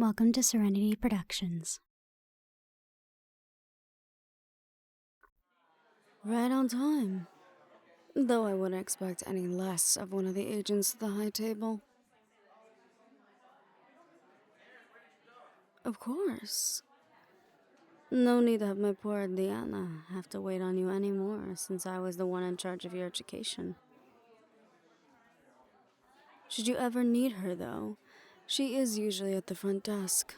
Welcome to Serenity Productions. Right on time. Though I wouldn't expect any less of one of the agents at the high table. Of course. No need to have my poor Diana have to wait on you anymore, since I was the one in charge of your education. Should you ever need her, though, she is usually at the front desk.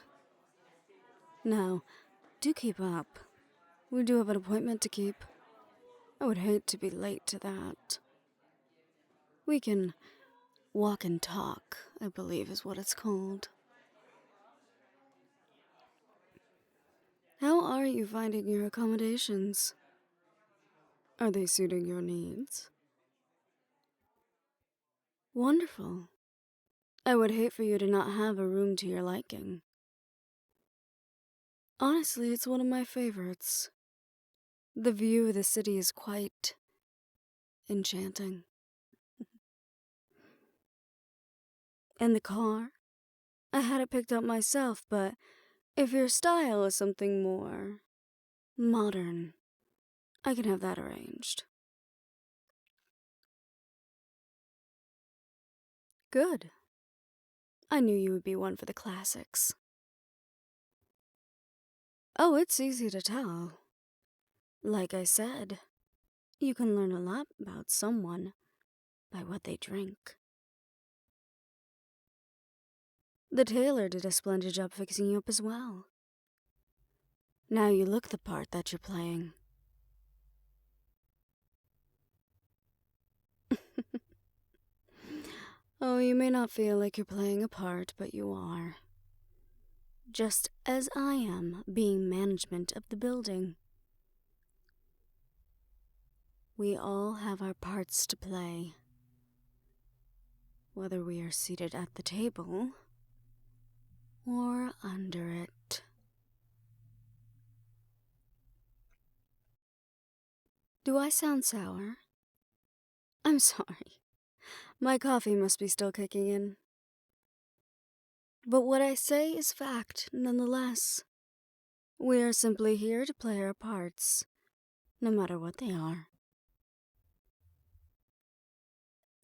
Now, do keep up. We do have an appointment to keep. I would hate to be late to that. We can walk and talk, I believe is what it's called. How are you finding your accommodations? Are they suiting your needs? Wonderful. I would hate for you to not have a room to your liking. Honestly, it's one of my favorites. The view of the city is quite enchanting. And the car? I had it picked up myself, but if your style is something more modern, I can have that arranged. Good. I knew you would be one for the classics. Oh, it's easy to tell. Like I said, you can learn a lot about someone by what they drink. The tailor did a splendid job fixing you up as well. Now you look the part that you're playing. Oh, you may not feel like you're playing a part, but you are. Just as I am being management of the building. We all have our parts to play. Whether we are seated at the table or under it. Do I sound sour? I'm sorry. My coffee must be still kicking in. But what I say is fact, nonetheless. We are simply here to play our parts, no matter what they are.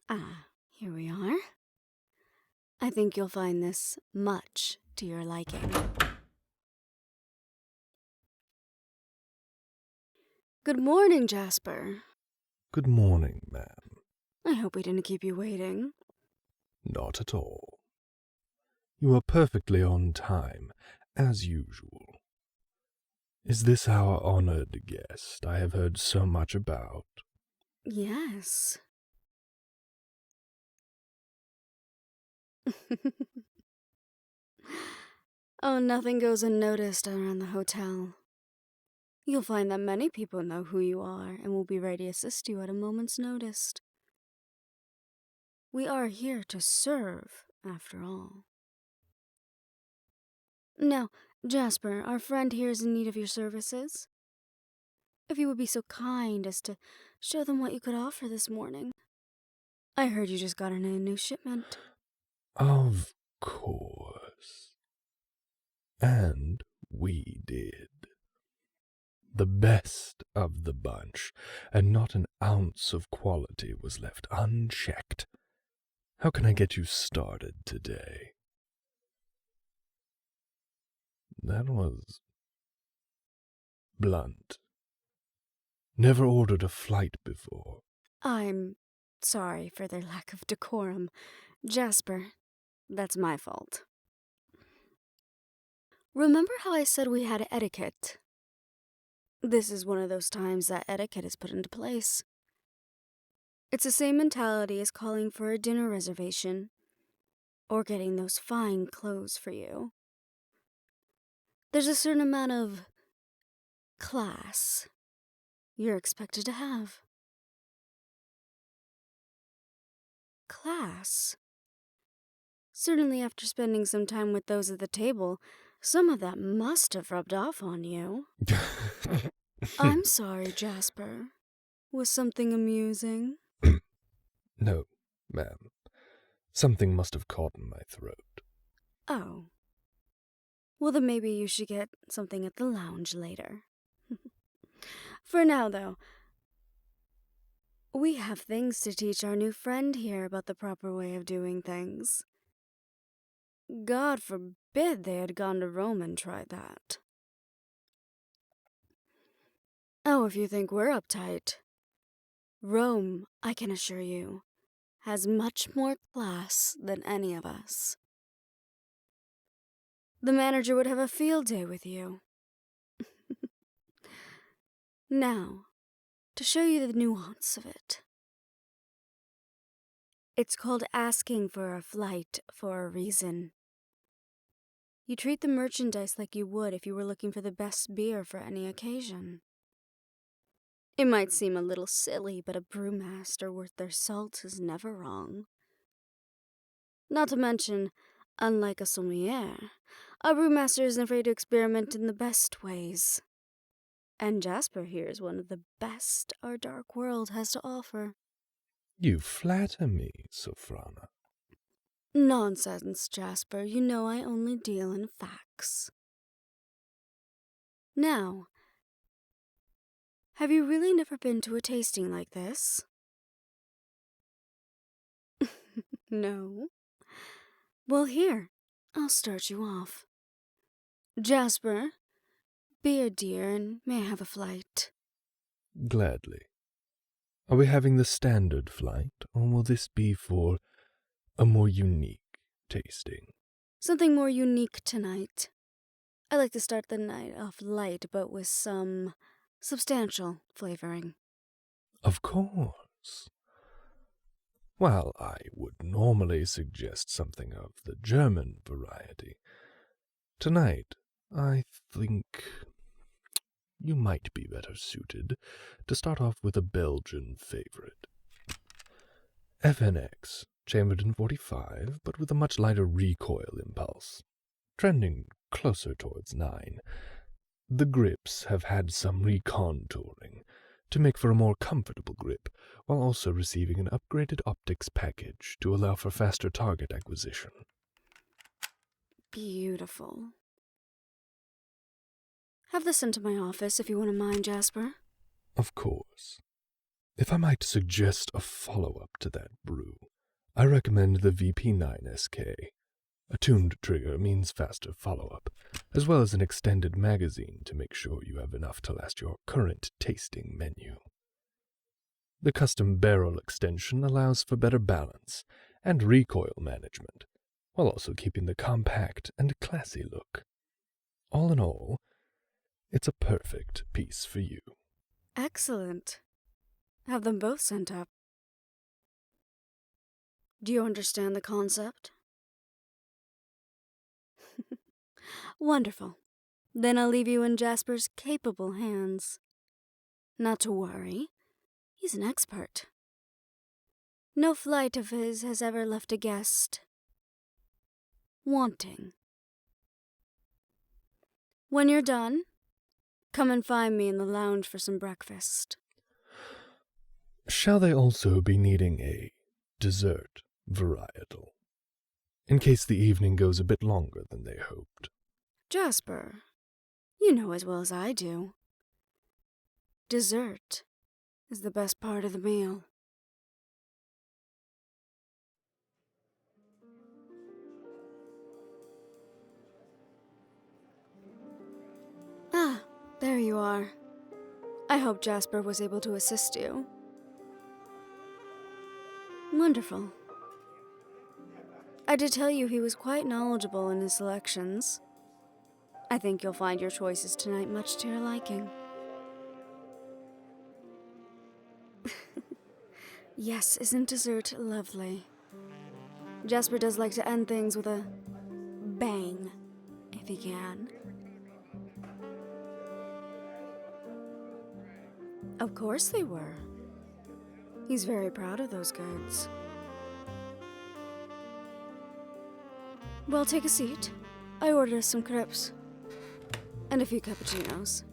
Ah, here we are. I think you'll find this much to your liking. Good morning, Jaspar. Good morning, ma'am. I hope we didn't keep you waiting. Not at all. You are perfectly on time, as usual. Is this our honored guest I have heard so much about? Yes. Oh, nothing goes unnoticed around the hotel. You'll find that many people know who you are and will be ready to assist you at a moment's notice. We are here to serve, after all. Now, Jaspar, our friend here is in need of your services. If you would be so kind as to show them what you could offer this morning. I heard you just got in a new shipment. Of course. And we did. The best of the bunch, and not an ounce of quality was left unchecked. How can I get you started today? That was blunt. Never ordered a flight before. I'm sorry for their lack of decorum. Jaspar, that's my fault. Remember how I said we had etiquette? This is one of those times that etiquette is put into place. It's the same mentality as calling for a dinner reservation, or getting those fine clothes for you. There's a certain amount of class you're expected to have. Class? Certainly after spending some time with those at the table, some of that must have rubbed off on you. I'm sorry, Jaspar. Was something amusing? No, ma'am. Something must have caught in my throat. Oh. Well, then maybe you should get something at the lounge later. For now, though, we have things to teach our new friend here about the proper way of doing things. God forbid they had gone to Rome and tried that. Oh, if you think we're uptight, Rome, I can assure you, has much more class than any of us. The manager would have a field day with you. Now, to show you the nuance of it. It's called asking for a flight for a reason. You treat the merchandise like you would if you were looking for the best beer for any occasion. It might seem a little silly, but a brewmaster worth their salt is never wrong. Not to mention, unlike a sommelier, a brewmaster isn't afraid to experiment in the best ways. And Jaspar here is one of the best our dark world has to offer. You flatter me, Sophrana. Nonsense, Jaspar. You know I only deal in facts. Now, have you really never been to a tasting like this? No? Well, here, I'll start you off. Jaspar, be a dear and may I have a flight? Gladly. Are we having the standard flight, or will this be for a more unique tasting? Something more unique tonight. I like to start the night off light, but with some substantial flavoring. Of course. While I would normally suggest something of the German variety, tonight I think you might be better suited to start off with a Belgian favorite. FNX, chambered in 45, but with a much lighter recoil impulse, trending closer towards 9. The grips have had some recontouring to make for a more comfortable grip, while also receiving an upgraded optics package to allow for faster target acquisition. Beautiful. Have this sent to my office if you wouldn't mind, Jaspar. Of course. If I might suggest a follow-up to that brew, I recommend the VP9SK. A tuned trigger means faster follow-up, as well as an extended magazine to make sure you have enough to last your current tasting menu. The custom barrel extension allows for better balance and recoil management, while also keeping the compact and classy look. All in all, it's a perfect piece for you. Excellent. Have them both sent up. Do you understand the concept? Wonderful. Then I'll leave you in Jaspar's capable hands. Not to worry, he's an expert. No flight of his has ever left a guest wanting. When you're done, come and find me in the lounge for some breakfast. Shall they also be needing a dessert varietal, in case the evening goes a bit longer than they hoped? Jaspar, you know as well as I do. Dessert is the best part of the meal. Ah, there you are. I hope Jaspar was able to assist you. Wonderful. I did tell you he was quite knowledgeable in his selections. I think you'll find your choices tonight much to your liking. Yes, isn't dessert lovely? Jaspar does like to end things with a bang, if he can. Of course they were. He's very proud of those goods. Well, take a seat. I ordered us some crepes. And a few cappuccinos.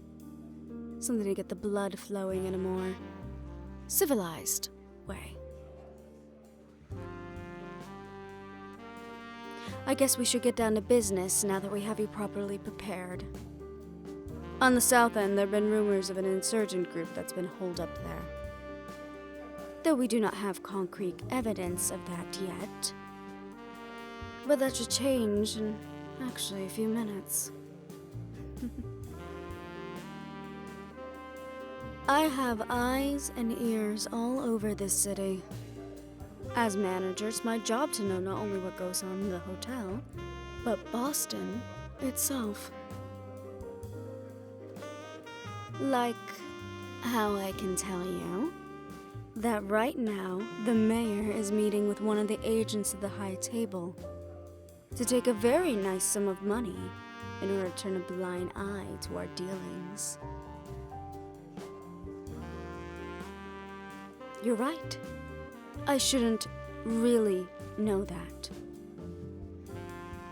Something to get the blood flowing in a more civilized way. I guess we should get down to business now that we have you properly prepared. On the south end, there have been rumors of an insurgent group that's been holed up there. Though we do not have concrete evidence of that yet. But that should change in actually a few minutes. I have eyes and ears all over this city. As manager, it's my job to know not only what goes on in the hotel, but Boston itself. Like how I can tell you that right now the mayor is meeting with one of the agents of the high table to take a very nice sum of money in order to turn a blind eye to our dealings. You're right. I shouldn't really know that.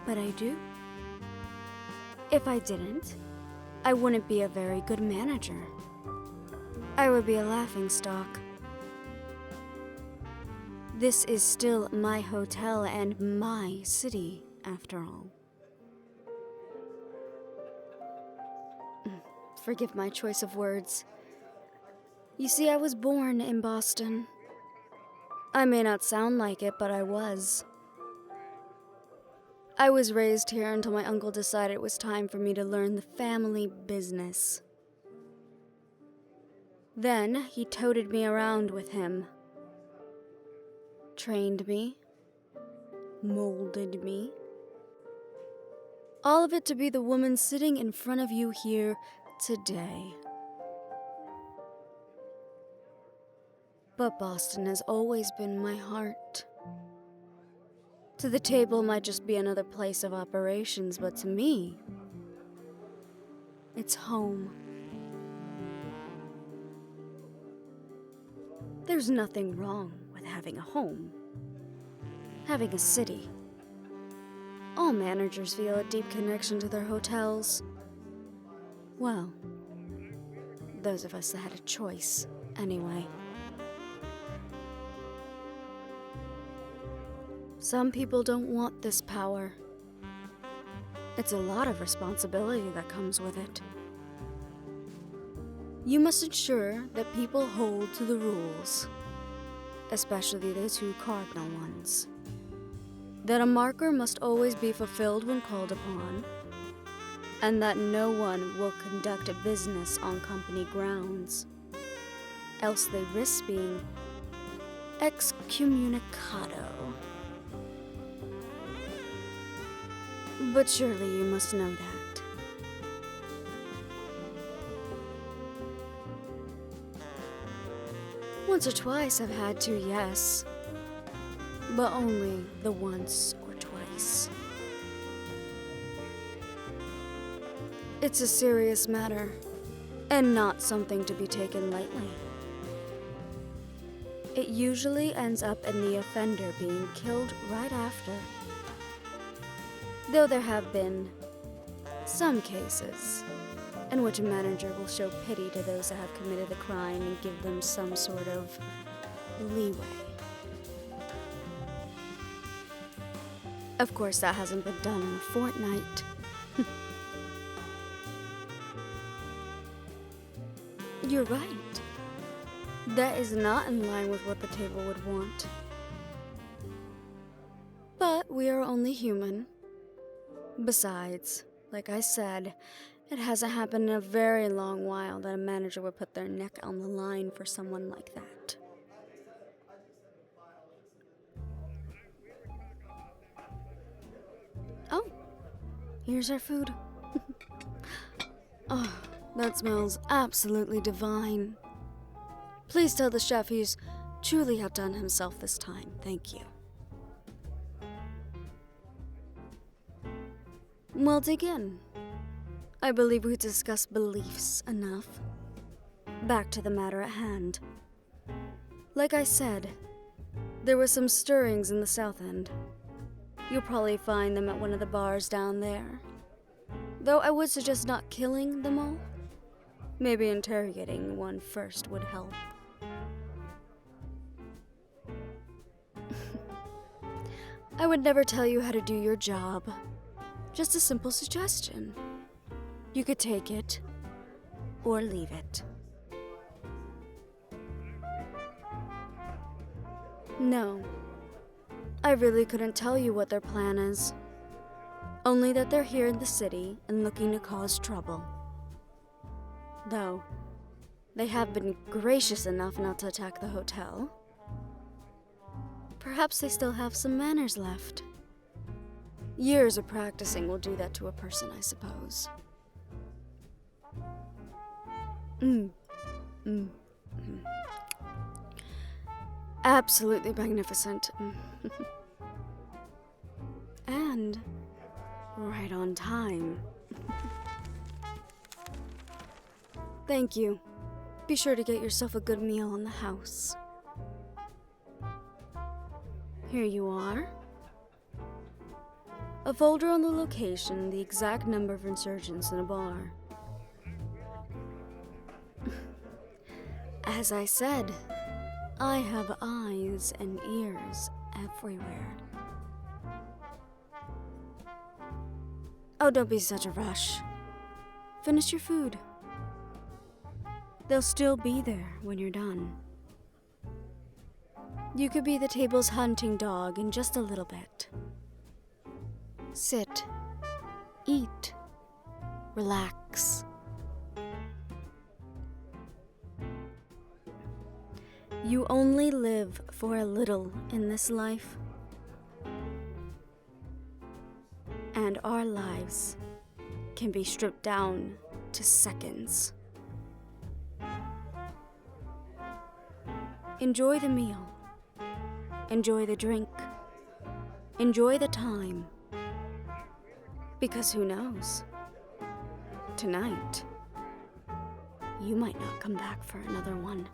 But I do. If I didn't, I wouldn't be a very good manager. I would be a laughingstock. This is still my hotel and my city, after all. Forgive my choice of words. You see, I was born in Boston. I may not sound like it, but I was. I was raised here until my uncle decided it was time for me to learn the family business. Then he toted me around with him. Trained me. Molded me. All of it to be the woman sitting in front of you here today. But Boston has always been my heart. To the table might just be another place of operations, but to me, it's home. There's nothing wrong with having a home, having a city. All managers feel a deep connection to their hotels. Well, those of us that had a choice, anyway. Some people don't want this power. It's a lot of responsibility that comes with it. You must ensure that people hold to the rules, especially the two cardinal ones. That a marker must always be fulfilled when called upon, and that no one will conduct a business on company grounds, else they risk being excommunicado. But surely you must know that. Once or twice I've had to, yes. But only the once or twice. It's a serious matter, and not something to be taken lightly. It usually ends up in the offender being killed right after. Though there have been some cases in which a manager will show pity to those that have committed the crime and give them some sort of leeway. Of course, that hasn't been done in a fortnight. You're right. That is not in line with what the table would want. But we are only human. Besides, like I said, it hasn't happened in a very long while that a manager would put their neck on the line for someone like that. Oh, here's our food. Oh, that smells absolutely divine. Please tell the chef he's truly outdone himself this time. Thank you. Well, dig in. I believe we discussed beliefs enough. Back to the matter at hand. Like I said, there were some stirrings in the South End. You'll probably find them at one of the bars down there. Though I would suggest not killing them all. Maybe interrogating one first would help. I would never tell you how to do your job. Just a simple suggestion. You could take it or leave it. No, I really couldn't tell you what their plan is. Only that they're here in the city and looking to cause trouble. Though, they have been gracious enough not to attack the hotel. Perhaps they still have some manners left. Years of practicing will do that to a person, I suppose. Absolutely magnificent. And right on time. Thank you. Be sure to get yourself a good meal in the house. Here you are. A folder on the location, the exact number of insurgents in a bar. As I said, I have eyes and ears everywhere. Oh, don't be such a rush. Finish your food. They'll still be there when you're done. You could be the table's hunting dog in just a little bit. Sit, eat, relax. You only live for a little in this life. And our lives can be stripped down to seconds. Enjoy the meal. Enjoy the drink. Enjoy the time. Because who knows? Tonight, you might not come back for another one.